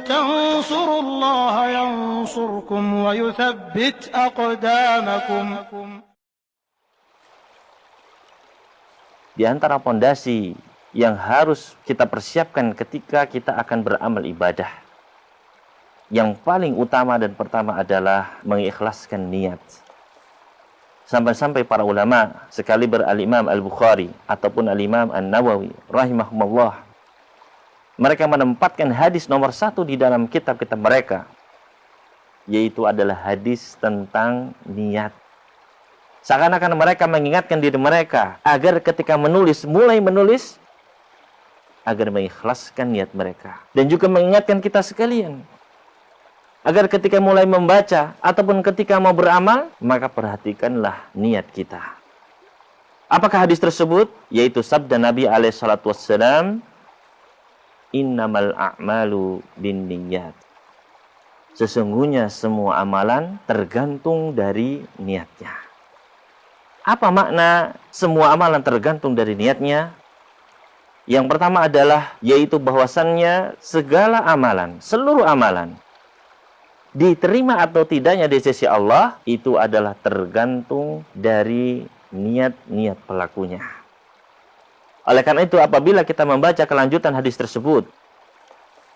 تنصروا الله ينصركم ويثبت أقدامكم. Di antara pondasi yang harus kita persiapkan ketika kita akan beramal ibadah, yang paling utama dan pertama adalah mengikhlaskan niat. Sampai-sampai para ulama, sekaliber Al-Imam Al-Bukhari ataupun Al-Imam An-Nawawi rahimahumullah, mereka menempatkan hadis nomor 1 di dalam kitab-kitab mereka, yaitu adalah hadis tentang niat. Seakan-akan mereka mengingatkan diri mereka agar ketika mulai menulis, agar mengikhlaskan niat mereka. Dan juga mengingatkan kita sekalian, agar ketika mulai membaca ataupun ketika mau beramal, maka perhatikanlah niat kita. Apakah hadis tersebut? Yaitu sabda Nabi SAW, innamal a'malu binniyat. Sesungguhnya semua amalan tergantung dari niatnya. Apa makna semua amalan tergantung dari niatnya? Yang pertama adalah, yaitu bahwasannya segala amalan, seluruh amalan, diterima atau tidaknya di sisi Allah, itu adalah tergantung dari niat-niat pelakunya. Oleh karena itu, apabila kita membaca kelanjutan hadis tersebut,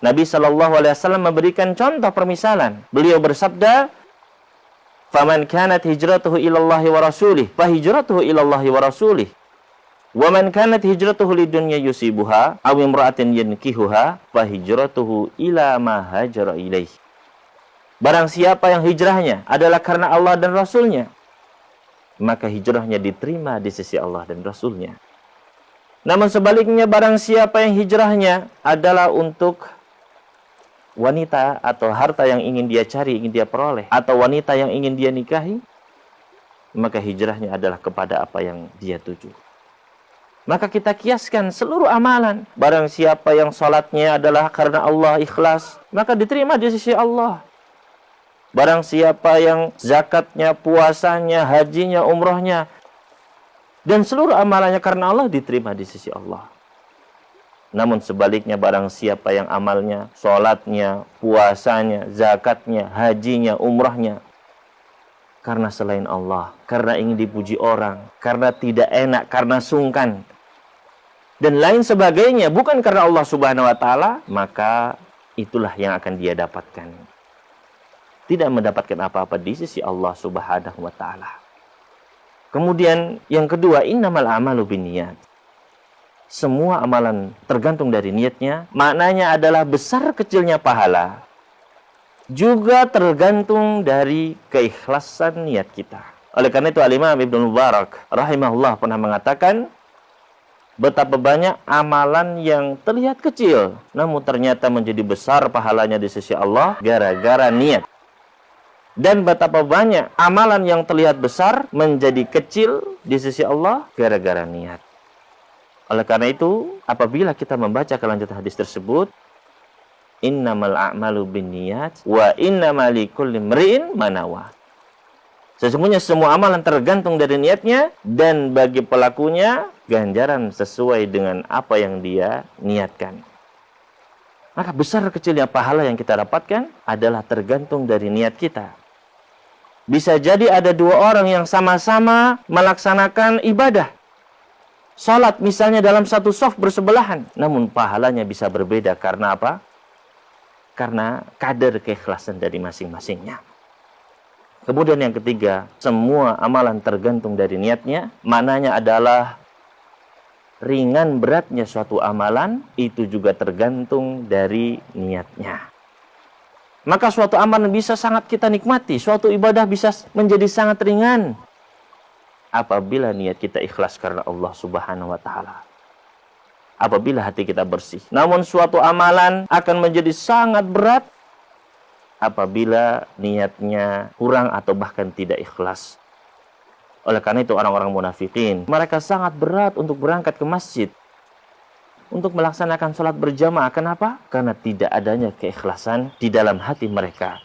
Nabi SAW memberikan contoh permisalan. Beliau bersabda, faman kanat hijratuhu ilallahi wa rasulih, fahijratuhu ilallahi wa rasulih. Wa man kanat hijratuhu lidunya yusibuha, aw imra'atin yankihuha, fahijratuhu ila ma hajara ilaih. Barang siapa yang hijrahnya adalah karena Allah dan Rasulnya, maka hijrahnya diterima di sisi Allah dan Rasulnya. Namun sebaliknya, barang siapa yang hijrahnya adalah untuk wanita atau harta yang ingin dia cari, ingin dia peroleh, atau wanita yang ingin dia nikahi, maka hijrahnya adalah kepada apa yang dia tuju. Maka kita kiaskan seluruh amalan. Barang siapa yang salatnya adalah karena Allah ikhlas, maka diterima di sisi Allah. Barang siapa yang zakatnya, puasanya, hajinya, umrohnya, dan seluruh amalannya karena Allah, diterima di sisi Allah. Namun sebaliknya, barang siapa yang amalnya, sholatnya, puasanya, zakatnya, hajinya, umrahnya, karena selain Allah, karena ingin dipuji orang, karena tidak enak, karena sungkan, dan lain sebagainya, bukan karena Allah Subhanahu wa Ta'ala, maka itulah yang akan dia dapatkan. Tidak mendapatkan apa-apa di sisi Allah Subhanahu wa Ta'ala. Kemudian yang kedua, innamal a'malu binniyat. Semua amalan tergantung dari niatnya. Maknanya adalah besar kecilnya pahala juga tergantung dari keikhlasan niat kita. Oleh karena itu, Al-Imam Ibnu Mubarak rahimahullah pernah mengatakan, betapa banyak amalan yang terlihat kecil, namun ternyata menjadi besar pahalanya di sisi Allah gara-gara niat. Dan betapa banyak amalan yang terlihat besar menjadi kecil di sisi Allah gara-gara niat. Oleh karena itu, apabila kita membaca kelanjutan hadis tersebut, innamal a'malu binniyat wa innamal likulli imri'in ma nawa. Sesungguhnya semua amalan tergantung dari niatnya, dan bagi pelakunya ganjaran sesuai dengan apa yang dia niatkan. Maka besar kecilnya pahala yang kita dapatkan adalah tergantung dari niat kita. Bisa jadi ada dua orang yang sama-sama melaksanakan ibadah. Salat misalnya dalam satu shaf bersebelahan, namun pahalanya bisa berbeda. Karena apa? Karena kadar keikhlasan dari masing-masingnya. Kemudian yang ketiga, semua amalan tergantung dari niatnya. Maknanya adalah ringan beratnya suatu amalan itu juga tergantung dari niatnya. Maka suatu amalan bisa sangat kita nikmati, suatu ibadah bisa menjadi sangat ringan apabila niat kita ikhlas karena Allah Subhanahu wa Ta'ala. Apabila hati kita bersih. Namun suatu amalan akan menjadi sangat berat apabila niatnya kurang atau bahkan tidak ikhlas. Oleh karena itu, orang-orang munafikin, mereka sangat berat untuk berangkat ke masjid, untuk melaksanakan sholat berjamaah. Kenapa? Karena tidak adanya keikhlasan di dalam hati mereka.